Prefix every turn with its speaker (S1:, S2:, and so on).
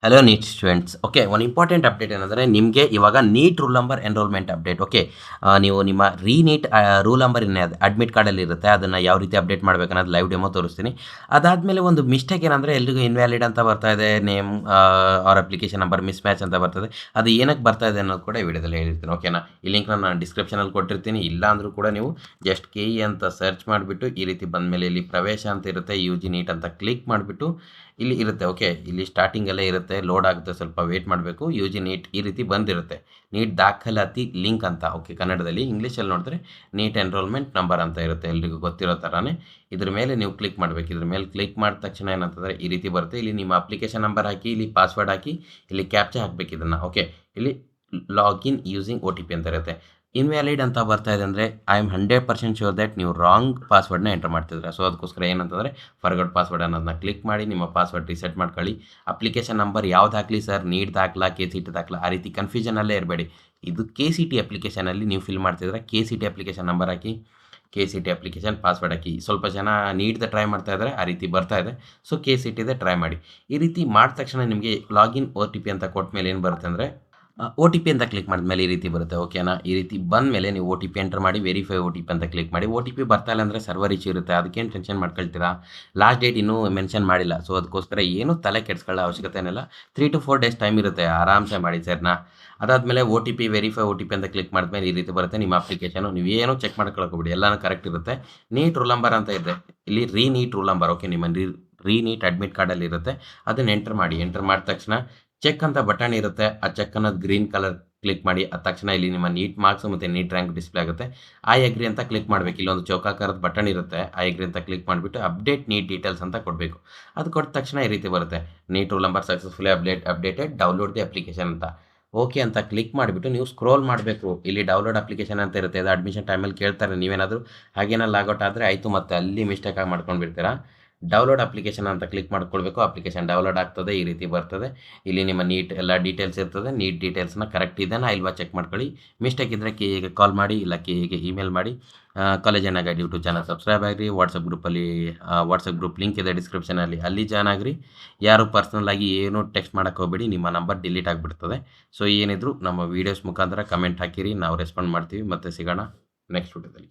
S1: Hello NEET students. Okay, ಒಂದು important update ಏನಂದರೆ ನಿಮಗೆ ಇವಾಗ NEET roll number enrolment update. Okay, ನೀವು ನಿಮ್ಮ ನೀಟ್ ರೂಲ್ ನಂಬರ್ ಏನಿದೆ ಅಡ್ಮಿಟ್ ಕಾರ್ಡಲ್ಲಿ ಇರುತ್ತೆ, ಅದನ್ನು ಯಾವ ರೀತಿ ಅಪ್ಡೇಟ್ ಮಾಡಬೇಕು ಅನ್ನೋದು ಲೈವ್ ಡೆಮೋ ತೋರಿಸ್ತೀನಿ. ಅದಾದಮೇಲೆ ಒಂದು ಮಿಸ್ಟೇಕ್ ಏನಂದರೆ ಎಲ್ರಿಗೂ ಇನ್ವ್ಯಾಲಿಡ್ ಅಂತ ಬರ್ತಾ ಇದೆ, ನೇಮ್ ಅವ್ರ ಅಪ್ಲಿಕೇಶನ್ ನಂಬರ್ ಮಿಸ್ ಮ್ಯಾಚ್ ಅಂತ ಬರ್ತದೆ. ಅದು ಏನಕ್ಕೆ ಬರ್ತಾ ಇದೆ ಅನ್ನೋದು ಕೂಡ ಈ ವಿಡಿಯೋದಲ್ಲಿ ಹೇಳಿರ್ತೀನಿ. ಓಕೆನಾ, ಈ ಲಿಂಕ್ನ ನಾನು ಡಿಸ್ಕ್ರಿಪ್ಷನಲ್ಲಿ ಕೊಟ್ಟಿರ್ತೀನಿ. ಇಲ್ಲ ಅಂದರೂ ಕೂಡ ನೀವು ಜಸ್ಟ್ KE ಅಂತ ಸರ್ಚ್ ಮಾಡಿಬಿಟ್ಟು ಈ ರೀತಿ ಬಂದಮೇಲೆ ಇಲ್ಲಿ ಪ್ರವೇಶ ಅಂತ ಇರುತ್ತೆ, UG ನೀಟ್ ಅಂತ ಕ್ಲಿಕ್ ಮಾಡಿಬಿಟ್ಟು ಇಲ್ಲಿ ಇರುತ್ತೆ. ಓಕೆ, ಇಲ್ಲಿ ಸ್ಟಾರ್ಟಿಂಗಲ್ಲೇ ಇರುತ್ತೆ, ಲೋಡ್ ಆಗುತ್ತೆ, ಸ್ವಲ್ಪ ವೇಟ್ ಮಾಡಬೇಕು. UG ನೀಟ್ ಈ ರೀತಿ ಬಂದಿರುತ್ತೆ, ನೀಟ್ ದಾಖಲಾತಿ ಲಿಂಕ್ ಅಂತ. ಓಕೆ, ಕನ್ನಡದಲ್ಲಿ. ಇಂಗ್ಲೀಷಲ್ಲಿ ನೋಡಿದ್ರೆ ನೀಟ್ ಎನ್ರೋಲ್ಮೆಂಟ್ ನಂಬರ್ ಅಂತ ಇರುತ್ತೆ, ಎಲ್ರಿಗೂ ಗೊತ್ತಿರೋ ಥರನೇ. ಇದ್ರ ಮೇಲೆ ನೀವು ಕ್ಲಿಕ್ ಮಾಡಬೇಕು. ಇದ್ರ ಮೇಲೆ ಕ್ಲಿಕ್ ಮಾಡಿದ ತಕ್ಷಣ ಏನಂತಂದರೆ ಈ ರೀತಿ ಬರುತ್ತೆ. ಇಲ್ಲಿ ನಿಮ್ಮ ಅಪ್ಲಿಕೇಶನ್ ನಂಬರ್ ಹಾಕಿ, ಇಲ್ಲಿ ಪಾಸ್ವರ್ಡ್ ಹಾಕಿ, ಇಲ್ಲಿ ಕ್ಯಾಪ್ಚಾ ಹಾಕಬೇಕು ಇದನ್ನು. ಓಕೆ, ಇಲ್ಲಿ ಲಾಗಿನ್ ಯೂಸಿಂಗ್ OTP ಅಂತ ಇರುತ್ತೆ. ಇನ್ವ್ಯಾಲಿಡ್ ಅಂತ ಬರ್ತಾ ಇದೆ ಅಂದರೆ ಐ ಆಮ್ 100% ಶ್ಯೂರ್ ದ್ಯಾಟ್ ನೀವು ರಾಂಗ್ ಪಾಸ್ವರ್ಡ್ನ ಎಂಟರ್ ಮಾಡ್ತಿದ್ರೆ. ಸೊ ಅದಕ್ಕೋಸ್ಕರ ಏನಂತಂದರೆ ಫರ್ಗಟ್ ಪಾಸ್ವರ್ಡ್ ಅನ್ನೋದನ್ನ ಕ್ಲಿಕ್ ಮಾಡಿ ನಿಮ್ಮ ಪಾಸ್ವರ್ಡ್ ರೀಸೆಟ್ ಮಾಡ್ಕೊಳ್ಳಿ. ಅಪ್ಲಿಕೇಶನ್ ನಂಬರ್ ಯಾವ್ದು ಹಾಕಲಿ ಸರ್, ನೀಟ್ ದಾಖಲಾ, KCT ದಾಖಲಾ, ಆ ರೀತಿ ಕನ್ಫ್ಯೂಷನಲ್ಲೇ ಇರಬೇಡಿ. ಇದು KCT ಅಪ್ಲಿಕೇಶನಲ್ಲಿ ನೀವು ಫಿಲ್ ಮಾಡ್ತಿದ್ರೆ KCT ಅಪ್ಲಿಕೇಶನ್ ನಂಬರ್ ಹಾಕಿ, KCT ಅಪ್ಲಿಕೇಶನ್ ಪಾಸ್ವರ್ಡ್ ಹಾಕಿ. ಸ್ವಲ್ಪ ಜನ ನೀಟ್ದ ಟ್ರೈ ಮಾಡ್ತಾ ಇದ್ದಾರೆ, ಆ ರೀತಿ ಬರ್ತಾ ಇದೆ. ಸೊ KCTದೆ ಟ್ರೈ ಮಾಡಿ. ಈ ರೀತಿ ಮಾಡಿದ ತಕ್ಷಣ ನಿಮಗೆ ಲಾಗಿನ್ OTP ಅಂತ ಕೊಟ್ಟ ಮೇಲೆ ಏನು ಬರುತ್ತೆ ಅಂದರೆ OTP ಅಂತ ಕ್ಲಿಕ್ ಮಾಡಿದ್ಮೇಲೆ ಈ ರೀತಿ ಬರುತ್ತೆ. ಓಕೆನಾ, ಈ ರೀತಿ ಬಂದ ಮೇಲೆ ನೀವು OTP ಎಂಟರ್ ಮಾಡಿ, ವೆರಿಫೈ OTP ಅಂತ ಕ್ಲಿಕ್ ಮಾಡಿ. OTP ಬರ್ತಾ ಇಲ್ಲ ಅಂದರೆ ಸರ್ವರ್ ಇಶ್ಯೂ ಇರುತ್ತೆ, ಅದಕ್ಕೇನು ಟೆನ್ಷನ್ ಮಾಡ್ಕೊಳ್ತೀರಾ. ಲಾಸ್ಟ್ ಡೇಟ್ ಇನ್ನೂ ಮೆನ್ಷನ್ ಮಾಡಿಲ್ಲ, ಸೊ ಅದಕ್ಕೋಸ್ಕರ ಏನೂ ತಲೆ ಕೆಡಿಸ್ಕೊಳ್ಳೋ ಅವಶ್ಯಕತೆ ಏನಿಲ್ಲ. 3 to 4 ಡೇಸ್ ಟೈಮ್ ಇರುತ್ತೆ, ಆರಾಮ್ಸೆ ಮಾಡಿ ಸರ್ನ. ಅದಾದಮೇಲೆ OTP ವೆರಿಫೈ OTP ಅಂತ ಕ್ಲಿಕ್ ಮಾಡಿದ್ಮೇಲೆ ಈ ರೀತಿ ಬರುತ್ತೆ ನಿಮ್ಮ ಅಪ್ಲಿಕೇಶನು. ನೀವೇನು ಚೆಕ್ ಮಾಡ್ಕೊಳ್ಕೋಬೇಡಿ, ಎಲ್ಲನೂ ಕರೆಕ್ಟ್ ಇರುತ್ತೆ. ನೀಟ್ ರೂಲ್ ನಂಬರ್ ಅಂತ ಇದೆ, ಇಲ್ಲಿ ನೀಟ್ ರೂಲ್ ನಂಬರ್. ಓಕೆ, ನಿಮ್ಮ ನೀಟ್ ಅಡ್ಮಿಟ್ ಕಾರ್ಡಲ್ಲಿ ಇರುತ್ತೆ, ಅದನ್ನು ಎಂಟರ್ ಮಾಡಿ. ಎಂಟರ್ ಮಾಡಿದ ತಕ್ಷಣ ಚೆಕ್ ಅಂತ ಬಟನ್ ಇರುತ್ತೆ, ಆ ಚೆಕ್ ಅನ್ನೋದು ಗ್ರೀನ್ ಕಲರ್ ಕ್ಲಿಕ್ ಮಾಡಿ. ಅದ ತಕ್ಷಣ ಇಲ್ಲಿ ನಿಮ್ಮ ನೀಟ್ ಮಾರ್ಕ್ಸ್ ಮತ್ತು ನೀಟ್ ರ್ಯಾಂಕ್ ಡಿಸ್ಪ್ಲೇ ಆಗುತ್ತೆ. ಐ ಅಗ್ರಿ ಅಂತ ಕ್ಲಿಕ್ ಮಾಡಬೇಕು. ಇಲ್ಲೊಂದು ಚೌಕಾಕಾರದ ಬಟನ್ ಇರುತ್ತೆ, ಐ ಅಗ್ರಿ ಅಂತ ಕ್ಲಿಕ್ ಮಾಡಿಬಿಟ್ಟು ಅಪ್ಡೇಟ್ ನೀಟ್ ಡೀಟೇಲ್ಸ್ ಅಂತ ಕೊಡಬೇಕು. ಅದು ಕೊಟ್ಟ ತಕ್ಷಣ ಈ ರೀತಿ ಬರುತ್ತೆ, NEET roll number successfully updated, download the application ಅಂತ. ಓಕೆ ಅಂತ ಕ್ಲಿಕ್ ಮಾಡಿಬಿಟ್ಟು ನೀವು ಸ್ಕ್ರೋಲ್ ಮಾಡಬೇಕು. ಇಲ್ಲಿ ಡೌನ್ಲೋಡ್ ಅಪ್ಲಿಕೇಶನ್ ಅಂತ ಇರುತ್ತೆ, ಅದು ಅಡ್ಮಿಷನ್ ಟೈಮಲ್ಲಿ ಕೇಳ್ತಾರೆ. ನೀವೇನಾದರೂ ಹಾಗೇನೋ ಲಾಗೌಟ್ ಆದರೆ ಆಯಿತು, ಮತ್ತು ಅಲ್ಲಿ ಮಿಸ್ಟೇಕಾಗಿ ಮಾಡ್ಕೊಂಡ್ಬಿಡ್ತೀರಾ. ಡೌನ್ಲೋಡ್ ಅಪ್ಲಿಕೇಶನ್ ಅಂತ ಕ್ಲಿಕ್ ಮಾಡ್ಕೊಳ್ಬೇಕು. ಅಪ್ಲಿಕೇಶನ್ ಡೌನ್ಲೋಡ್ ಆಗ್ತದೆ, ಈ ರೀತಿ ಬರ್ತದೆ. ಇಲ್ಲಿ ನಿಮ್ಮ ನೀಟ್ ಎಲ್ಲ ಡೀಟೇಲ್ಸ್ ಇರ್ತದೆ. ನೀಟ್ ಡೀಟೇಲ್ಸ್ನ ಕರೆಕ್ಟ್ ಇದೆನಾ ಇಲ್ವಾ ಚೆಕ್ ಮಾಡ್ಕೊಳ್ಳಿ. ಮಿಸ್ಟೇಕ್ ಇದ್ದರೆ KEಗೆ ಕಾಲ್ ಮಾಡಿ, ಇಲ್ಲ KEಗೆ ಇಮೇಲ್ ಮಾಡಿ. College guide YouTube channel subscribe ಆಗಿರಿ. ವಾಟ್ಸಪ್ ಗ್ರೂಪ್ ಲಿಂಕ್ ಇದೆ ಡಿಸ್ಕ್ರಿಪ್ಷನಲ್ಲಿ, ಅಲ್ಲಿ ಜಾಯ್ನ್ ಆಗಿರಿ. ಯಾರು ಪರ್ಸ್ನಲ್ಲಾಗಿ ಏನು ಟೆಕ್ಸ್ಟ್ ಮಾಡೋಕ್ಕೆ ಹೋಗಬೇಡಿ, ನಿಮ್ಮ ನಂಬರ್ ಡಿಲೀಟ್ ಆಗಿಬಿಡ್ತದೆ. ಸೊ ಏನಿದ್ರು ನಮ್ಮ ವೀಡಿಯೋಸ್ ಮುಖಾಂತರ ಕಮೆಂಟ್ ಹಾಕಿರಿ, ನಾವು ರೆಸ್ಪಾಂಡ್ ಮಾಡ್ತೀವಿ. ಮತ್ತೆ ಸಿಗೋಣ ನೆಕ್ಸ್ಟ್ ವಿಡಿಯೋದಲ್ಲಿ.